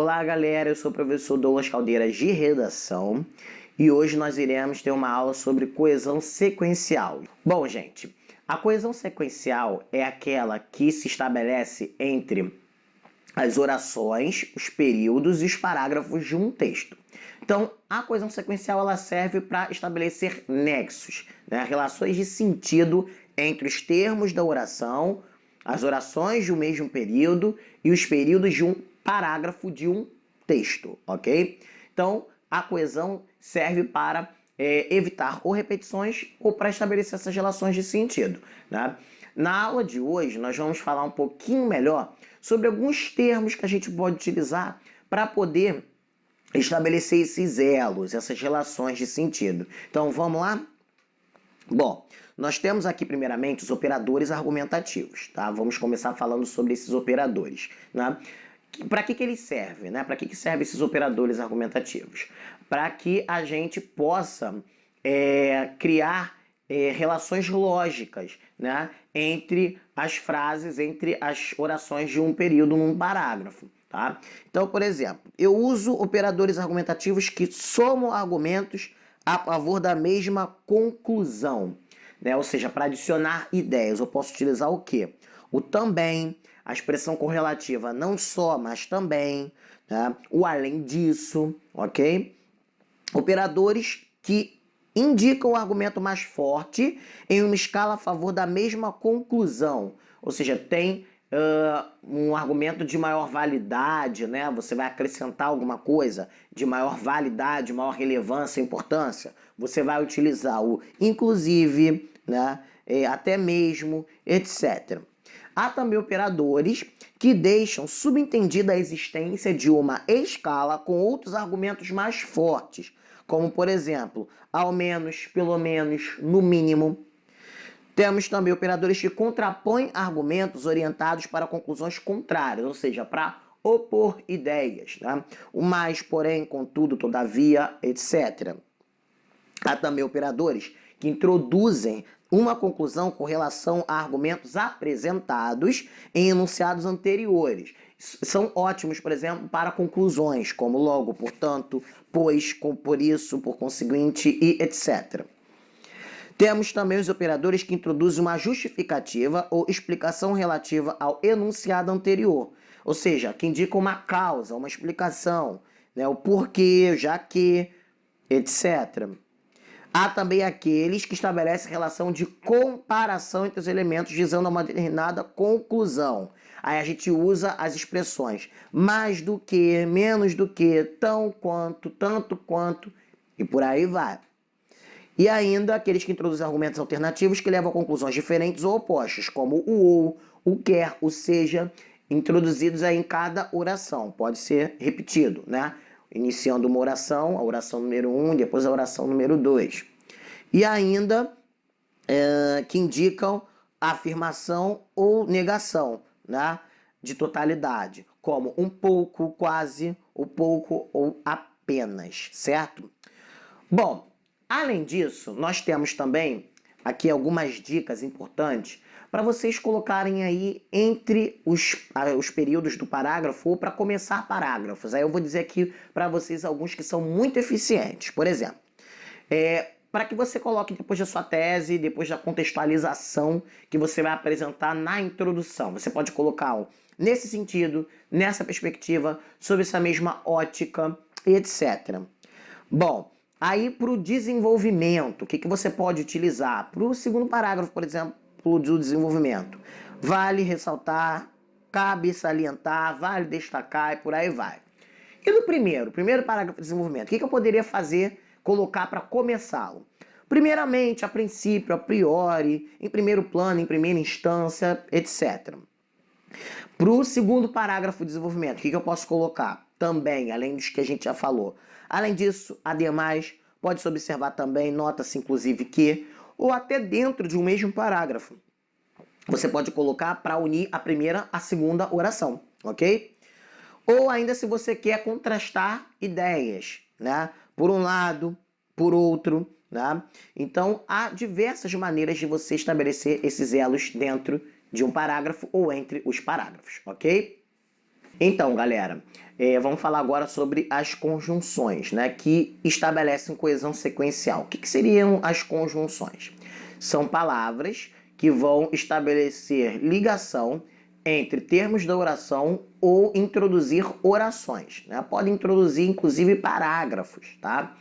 Olá galera, eu sou o professor Douglas Caldeiras de Redação e hoje nós iremos ter uma aula sobre coesão sequencial. Bom gente, a coesão sequencial é aquela que se estabelece entre as orações, os períodos e os parágrafos de um texto. Então, a coesão sequencial ela serve para estabelecer nexos, relações de sentido entre os termos da oração, as orações de um mesmo período e os períodos de um parágrafo de um texto, ok? Então, a coesão serve para evitar ou repetições ou para estabelecer essas relações de sentido, né? Na aula de hoje, nós vamos falar um pouquinho melhor sobre alguns termos que a gente pode utilizar para poder estabelecer esses elos, essas relações de sentido. Então, vamos lá? Bom, nós temos aqui primeiramente os operadores argumentativos, tá? Vamos começar falando sobre esses operadores, né? Para que eles servem, né? Para que servem esses operadores argumentativos? Para que a gente possa criar relações lógicas, né? Entre as frases, entre as orações de um período num parágrafo, tá? Então, por exemplo, eu uso operadores argumentativos que somam argumentos a favor da mesma conclusão, né? Ou seja, para adicionar ideias, eu posso utilizar o quê? O também, a expressão correlativa não só, mas também, né? O além disso, ok? Operadores que indicam o argumento mais forte em uma escala a favor da mesma conclusão, ou seja, tem um argumento de maior validade, né? Você vai acrescentar alguma coisa de maior validade, maior relevância, importância. Você vai utilizar o inclusive, né? Até mesmo, etc. Há também operadores que deixam subentendida a existência de uma escala com outros argumentos mais fortes, como, por exemplo, ao menos, pelo menos, no mínimo. Temos também operadores que contrapõem argumentos orientados para conclusões contrárias, ou seja, para opor ideias, né? O mais, porém, contudo, todavia, etc. Há também operadores que introduzem uma conclusão com relação a argumentos apresentados em enunciados anteriores. São ótimos, por exemplo, para conclusões, como logo, portanto, pois, por isso, por conseguinte e etc. Temos também os operadores que introduzem uma justificativa ou explicação relativa ao enunciado anterior, ou seja, que indicam uma causa, uma explicação, né, o porquê, já que, etc. Há também aqueles que estabelecem relação de comparação entre os elementos, dizendo uma determinada conclusão. Aí a gente usa as expressões mais do que, menos do que, tão quanto, tanto quanto, e por aí vai. E ainda aqueles que introduzem argumentos alternativos que levam a conclusões diferentes ou opostas, como o ou, o quer, o seja, introduzidos aí em cada oração. Pode ser repetido, né? Iniciando uma oração, a oração número 1, depois a oração número 2. E ainda que indicam afirmação ou negação, né? De totalidade, como um pouco, quase, o pouco ou apenas, certo? Bom, além disso, nós temos também aqui algumas dicas importantes para vocês colocarem aí entre os períodos do parágrafo ou para começar parágrafos. Aí eu vou dizer aqui para vocês alguns que são muito eficientes. Por exemplo, para que você coloque depois da sua tese, depois da contextualização que você vai apresentar na introdução. Você pode colocar nesse sentido, nessa perspectiva, sob essa mesma ótica, etc. Bom, aí para o desenvolvimento, o que você pode utilizar? Para o segundo parágrafo, por exemplo, do desenvolvimento. Vale ressaltar, cabe salientar, vale destacar e por aí vai. E no primeiro parágrafo de desenvolvimento, o que eu poderia fazer, colocar para começá-lo? Primeiramente, a princípio, a priori, em primeiro plano, em primeira instância, etc. Para o segundo parágrafo de desenvolvimento, o que eu posso colocar? Também, além dos que a gente já falou. Além disso, ademais, pode-se observar também, nota-se inclusive que, ou até dentro de um mesmo parágrafo, você pode colocar para unir a primeira à segunda oração, ok? Ou ainda se você quer contrastar ideias, né? Por um lado, por outro, né? Então, há diversas maneiras de você estabelecer esses elos dentro de um parágrafo ou entre os parágrafos, ok? Então, galera, vamos falar agora sobre as conjunções, né, que estabelecem coesão sequencial. O que seriam as conjunções? São palavras que vão estabelecer ligação entre termos da oração ou introduzir orações, né? Pode introduzir, inclusive, parágrafos, tá?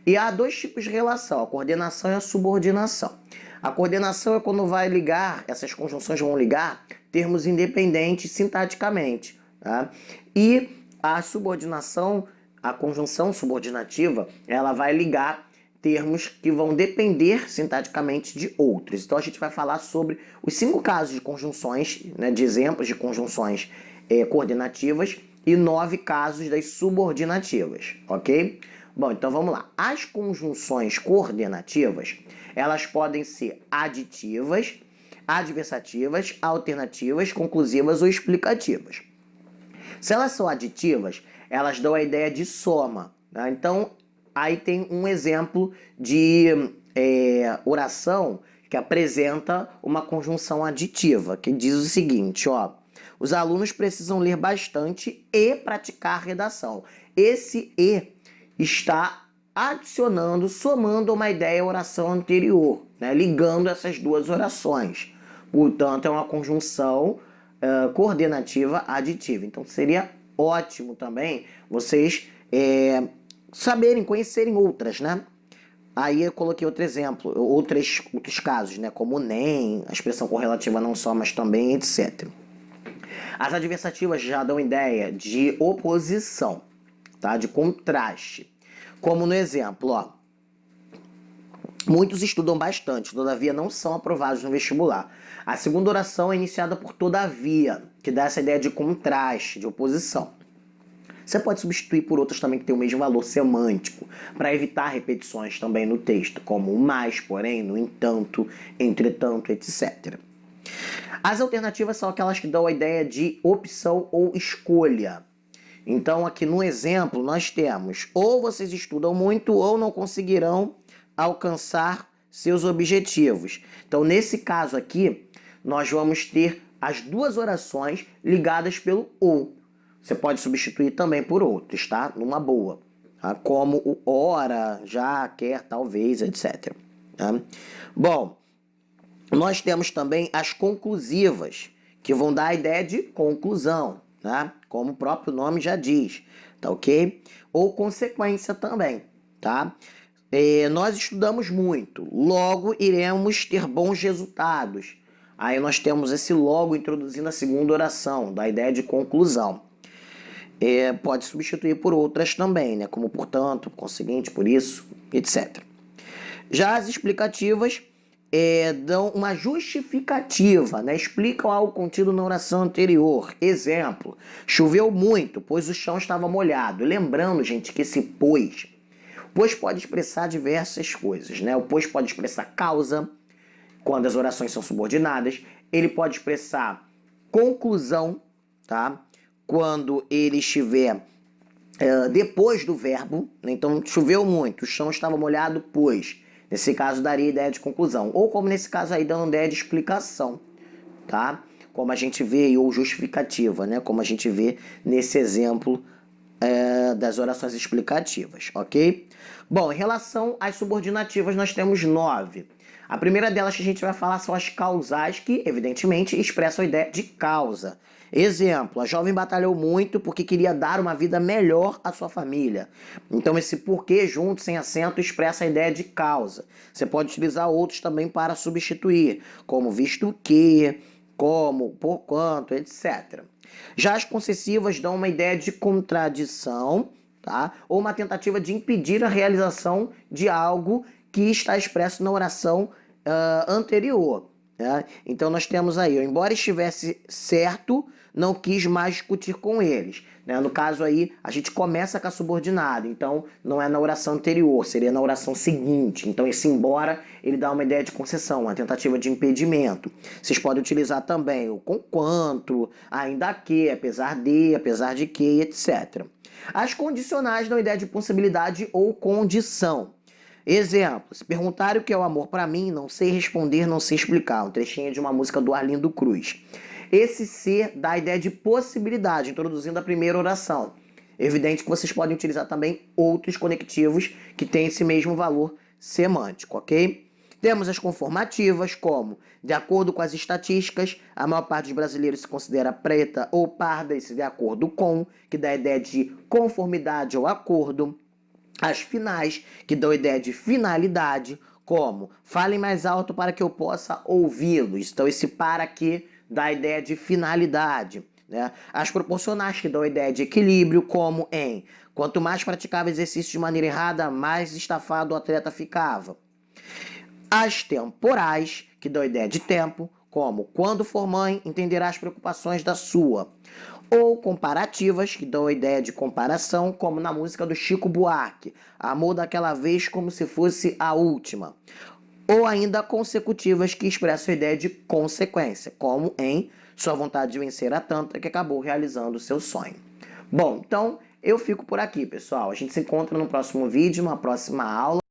E há dois tipos de relação, a coordenação e a subordinação. A coordenação é quando vai ligar, essas conjunções vão ligar termos independentes sintaticamente, tá? E a subordinação, a conjunção subordinativa, ela vai ligar termos que vão depender sintaticamente de outros. Então a gente vai falar sobre os 5 casos de conjunções, né, de exemplos de conjunções coordenativas e 9 casos das subordinativas, ok? Bom, então vamos lá. As conjunções coordenativas, elas podem ser aditivas, adversativas, alternativas, conclusivas ou explicativas. Se elas são aditivas, elas dão a ideia de soma, né? Então, aí tem um exemplo de oração que apresenta uma conjunção aditiva, que diz o seguinte, ó: os alunos precisam ler bastante e praticar redação. Esse "e" está adicionando, somando uma ideia à oração anterior, né? Ligando essas duas orações. Portanto, é uma conjunção coordenativa aditiva. Então, seria ótimo também vocês saberem, conhecerem outras, né? Aí eu coloquei outro exemplo, outros casos, né? Como nem, a expressão correlativa não só, mas também, etc. As adversativas já dão ideia de oposição, tá? De contraste. Como no exemplo, ó: muitos estudam bastante, todavia não são aprovados no vestibular. A segunda oração é iniciada por todavia, que dá essa ideia de contraste, de oposição. Você pode substituir por outras também que têm o mesmo valor semântico, para evitar repetições também no texto, como o mais, porém, no entanto, entretanto, etc. As alternativas são aquelas que dão a ideia de opção ou escolha. Então, aqui no exemplo, nós temos: ou vocês estudam muito ou não conseguirão alcançar seus objetivos. Então, nesse caso aqui, nós vamos ter as duas orações ligadas pelo ou. Você pode substituir também por outros, tá? Numa boa. Tá? Como o ora, já, quer, talvez, etc. Tá? Bom, nós temos também as conclusivas, que vão dar a ideia de conclusão, né? Como o próprio nome já diz, tá ok? Ou consequência também, tá? Nós estudamos muito, logo iremos ter bons resultados. Aí nós temos esse logo introduzindo a segunda oração, da ideia de conclusão. Pode substituir por outras também, né? Como portanto, por conseguinte, por isso, etc. Já as explicativas dão uma justificativa, né? Explicam algo contido na oração anterior. Exemplo: choveu muito, pois o chão estava molhado. Lembrando, gente, que esse pois pode expressar diversas coisas, né? O pois pode expressar causa, quando as orações são subordinadas. Ele pode expressar conclusão, tá? Quando ele estiver depois do verbo, né? Então, choveu muito, o chão estava molhado, pois. Nesse caso, daria ideia de conclusão. Ou como nesse caso aí, dando ideia de explicação, tá? Como a gente vê, ou justificativa, né? Como a gente vê nesse exemplo das orações explicativas, ok? Bom, em relação às subordinativas, nós temos 9. A primeira delas que a gente vai falar são as causais, que, evidentemente, expressam a ideia de causa. Exemplo: a jovem batalhou muito porque queria dar uma vida melhor à sua família. Então, esse porquê junto, sem acento, expressa a ideia de causa. Você pode utilizar outros também para substituir, como visto que, como, por quanto, etc. Já as concessivas dão uma ideia de contradição, tá? Ou uma tentativa de impedir a realização de algo que está expresso na oração anterior. Né? Então nós temos aí: embora estivesse certo, não quis mais discutir com eles. Né? No caso aí, a gente começa com a subordinada, então não é na oração anterior, seria na oração seguinte. Então esse embora, ele dá uma ideia de concessão, uma tentativa de impedimento. Vocês podem utilizar também o conquanto, ainda que, apesar de que, etc. As condicionais dão ideia de possibilidade ou condição. Exemplo: se perguntarem o que é o amor para mim, não sei responder, não sei explicar. Um trechinho de uma música do Arlindo Cruz. Esse ser dá a ideia de possibilidade, introduzindo a primeira oração. Evidente que vocês podem utilizar também outros conectivos que têm esse mesmo valor semântico, ok? Temos as conformativas, como, de acordo com as estatísticas, a maior parte dos brasileiros se considera preta ou parda, isso de acordo com, que dá a ideia de conformidade ou acordo. As finais, que dão a ideia de finalidade, como, falem mais alto para que eu possa ouvi-los. Então, esse para que dá a ideia de finalidade. Né? As proporcionais, que dão a ideia de equilíbrio, como em, quanto mais praticava exercício de maneira errada, mais estafado o atleta ficava. As temporais, que dão a ideia de tempo, como quando for mãe, entenderá as preocupações da sua. Ou comparativas, que dão a ideia de comparação, como na música do Chico Buarque, amor daquela vez como se fosse a última. Ou ainda consecutivas, que expressam a ideia de consequência, como em sua vontade de vencer a tanta que acabou realizando o seu sonho. Bom, então eu fico por aqui, pessoal. A gente se encontra no próximo vídeo, uma próxima aula.